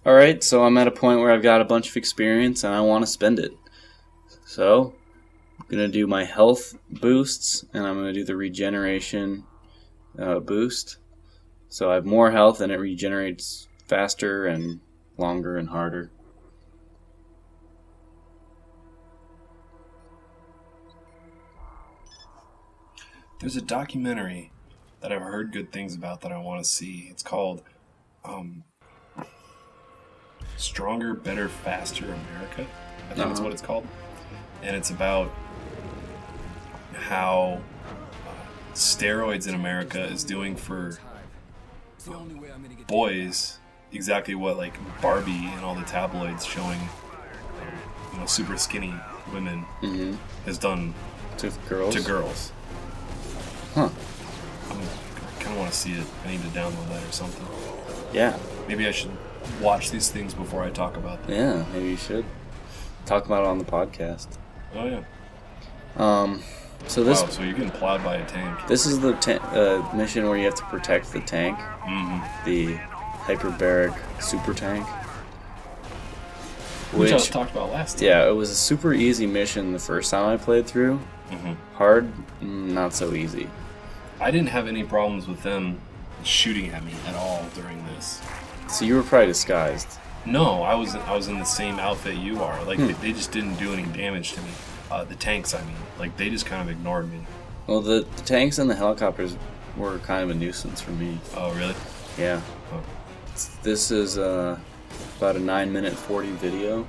Alright, so I'm at a point where I've got a bunch of experience and I want to spend it. So, I'm going to do my health boosts and I'm going to do the regeneration boost. So I have more health and it regenerates faster and longer and harder. There's a documentary that I've heard good things about that I want to see. It's called Stronger, Better, Faster America. I think that's what it's called. And it's about how steroids in America is doing for boys exactly what like Barbie and all the tabloids showing super skinny women has done to girls. Huh. I kind of want to see it. I need to download that or something. Yeah. Maybe I should watch these things before I talk about them. Yeah, maybe you should talk about it on the podcast. Oh yeah. So this. Wow, so you're getting plowed by a tank. This is the mission where you have to protect the tank, the hyperbaric super tank. Which I talked about last time. Yeah, it was a super easy mission the first time I played through. Hard, not so easy. I didn't have any problems with them shooting at me at all during this. So you were probably disguised. No, I was in the same outfit you are. Like they just didn't do any damage to me. The tanks, I mean, like they just kind of ignored me. Well, the tanks and the helicopters were kind of a nuisance for me. Oh, really? Yeah. Oh. This is about a 9-minute 40 video.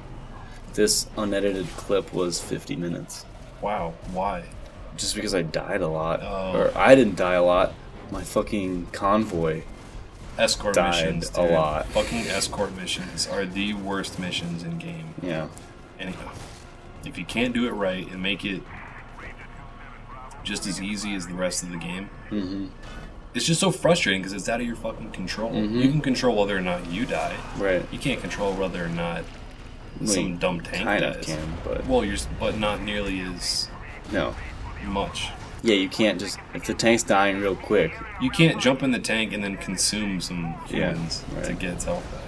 This unedited clip was 50 minutes. Wow, why? Just because I died a lot. Oh. Or I didn't die a lot. My fucking convoy escort died missions, a lot. Fucking escort missions are the worst missions in game. Yeah. Anyhow, if you can't do it right and make it just as easy as the rest of the game, it's just so frustrating because it's out of your fucking control. You can control whether or not you die. Right. You can't control whether or not some dumb tank kind dies. of can, but well, but not nearly as much. Yeah, you can't just if the tank's dying real quick. You can't jump in the tank and then consume some humans to get its health back.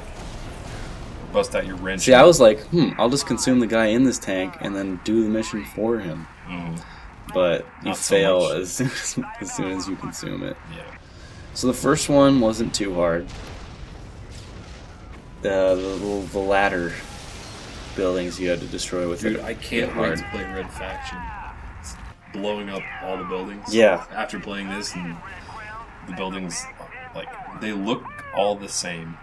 Bust out your wrench. See, I was like, I'll just consume the guy in this tank and then do the mission for him. But you fail as soon as you consume it. Yeah. So the first one wasn't too hard. The ladder buildings you had to destroy with Dude, it. I can't wait to play Red Faction. It's blowing up all the buildings. Yeah. After playing this, and the buildings, like, they look all the same.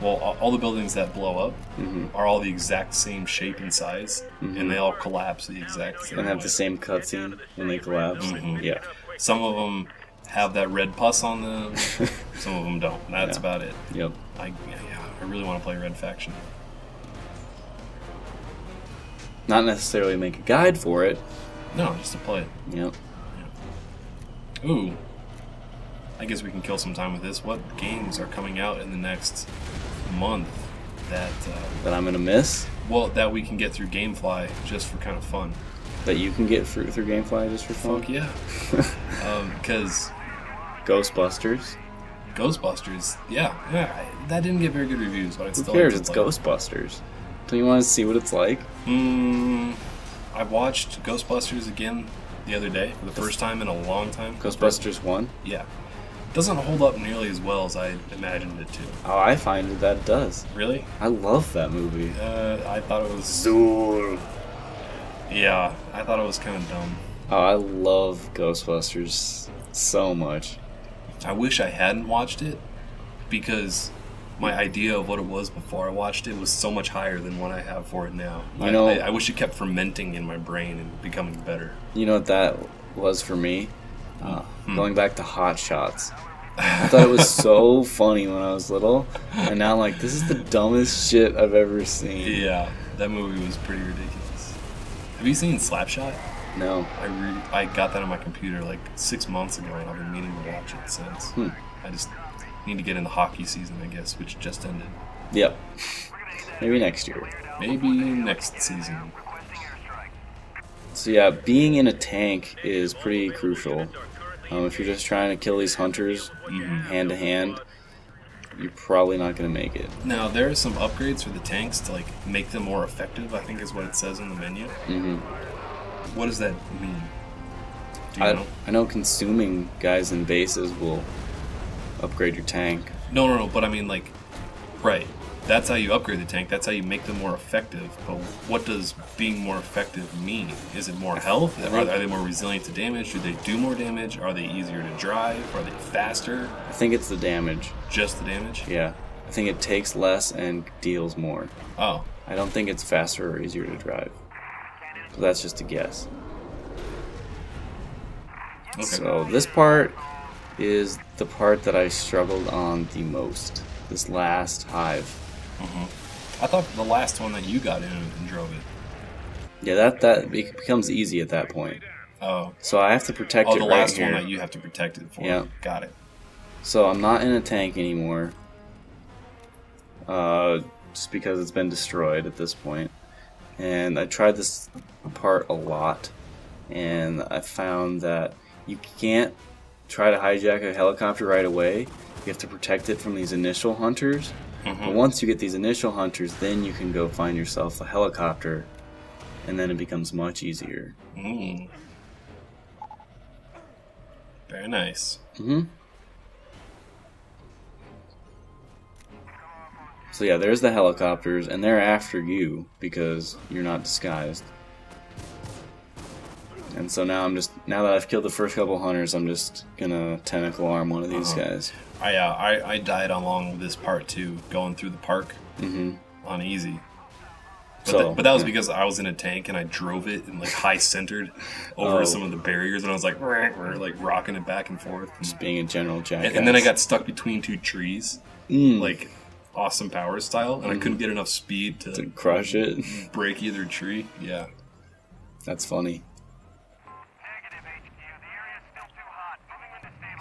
Well, all the buildings that blow up are all the exact same shape and size, and they all collapse the exact same and have way. the same cutscene when they collapse. Yeah. Some of them have that red pus on them. Some of them don't. That's about it. Yep. I really want to play Red Faction. Not necessarily make a guide for it. No, just to play it. Yep. Yeah. Ooh. I guess we can kill some time with this. What games are coming out in the next month that I'm gonna miss? Well, that we can get through GameFly just for kind of fun. That you can get through GameFly just for fun? Fuck yeah. Because Ghostbusters. Ghostbusters, yeah, that didn't get very good reviews, but I'd still Who cares? like to It's play. Ghostbusters. Don't you want to see what it's like? I watched Ghostbusters again the other day for the first time in a long time. Ghostbusters 1? Yeah. Doesn't hold up nearly as well as I imagined it to. Oh, I find that it does. Really? I love that movie. I thought it was... Zool. Yeah, I thought it was kind of dumb. Oh, I love Ghostbusters so much. I wish I hadn't watched it, because my idea of what it was before I watched it was so much higher than what I have for it now. I wish it kept fermenting in my brain and becoming better. You know what that was for me? Going back to Hot Shots. I thought it was so funny when I was little, and now I'm like, this is the dumbest shit I've ever seen. Yeah, that movie was pretty ridiculous. Have you seen Slapshot? No. I got that on my computer like 6 months ago, and I've been meaning to watch it since. I just need to get in the hockey season, I guess, which just ended. Yep. Maybe next year. Maybe next season. So yeah, being in a tank is pretty crucial. If you're just trying to kill these hunters hand to hand, you're probably not going to make it. Now, there are some upgrades for the tanks to like make them more effective, I think is what it says in the menu. Mm-hmm. What does that mean? Do you know? I know consuming guys in bases will upgrade your tank. No, but I mean, like, right. That's how you upgrade the tank. That's how you make them more effective. But what does being more effective mean? Is it more health? Are they more resilient to damage? Do they do more damage? Are they easier to drive? Are they faster? I think it's the damage. Just the damage? Yeah. I think it takes less and deals more. Oh. I don't think it's faster or easier to drive. So that's just a guess. Okay. So this part is the part that I struggled on the most. This last hive. I thought the last one that you got in and drove it. Yeah, that it becomes easy at that point. Oh. So I have to protect it the right last here. one that you have to protect it for. Yeah. Got it. So I'm not in a tank anymore. Just because it's been destroyed at this point. And I tried this part a lot. And I found that you can't try to hijack a helicopter right away. You have to protect it from these initial hunters. But once you get these initial hunters, then you can go find yourself a helicopter, and then it becomes much easier. Very nice. So yeah, there's the helicopters, and they're after you because you're not disguised. And so now now that I've killed the first couple hunters, I'm just gonna tentacle arm one of these guys. I died along this part too, going through the park on easy. But that was because I was in a tank and I drove it and like high centered over some of the barriers, and I was like rocking it back and forth, Just being a general jackass. and then I got stuck between two trees, like Austin Powers style, and I couldn't get enough speed to crush it. break either tree. Yeah, That's funny.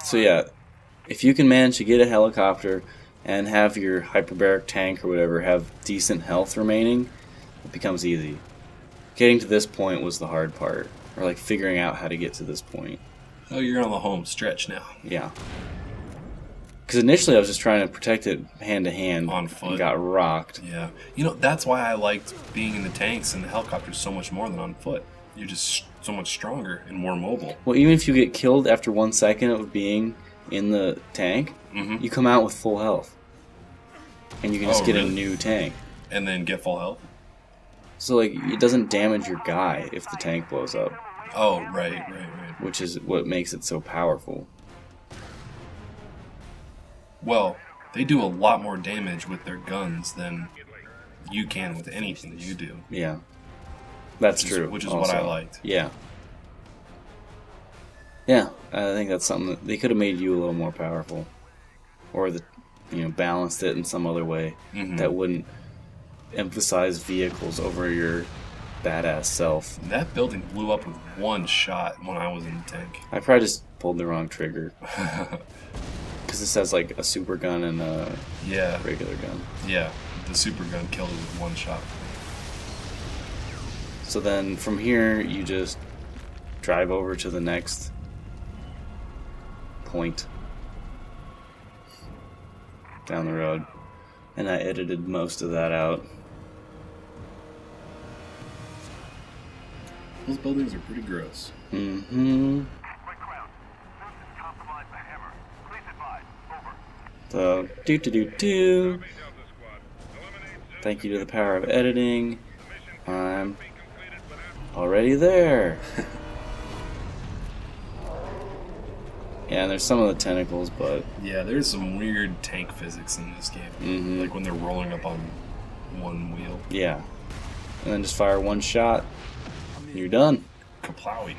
So yeah, if you can manage to get a helicopter and have your hyperbaric tank or whatever have decent health remaining, it becomes easy. Getting to this point was the hard part, or like figuring out how to get to this point. Oh, you're on the home stretch now. Yeah. Because initially I was just trying to protect it hand to hand On foot. and got rocked. Yeah, that's why I liked being in the tanks and the helicopters so much more than on foot. You're just so much stronger and more mobile. Well, even if you get killed after 1 second of being in the tank, you come out with full health. And you can just get a new tank. And then get full health? So, like, it doesn't damage your guy if the tank blows up. Oh, right. Which is what makes it so powerful. Well, they do a lot more damage with their guns than you can with anything that you do. Yeah. That's true. Which is also. what I liked. Yeah. Yeah, I think that's something that they could have made you a little more powerful. Or, balanced it in some other way that wouldn't emphasize vehicles over your badass self. That building blew up with one shot when I was in the tank. I probably just pulled the wrong trigger. Because this has like a super gun and a regular gun. Yeah, the super gun killed it with one shot. So then from here, you just drive over to the next point down the road. And I edited most of that out. Those buildings are pretty gross. So, do. Thank you to the power of editing. I'm already there. Yeah, and there's some of the tentacles, but... Yeah, there's some weird tank physics in this game. Like when they're rolling up on one wheel. Yeah. And then just fire one shot, and you're done. Kaplowey.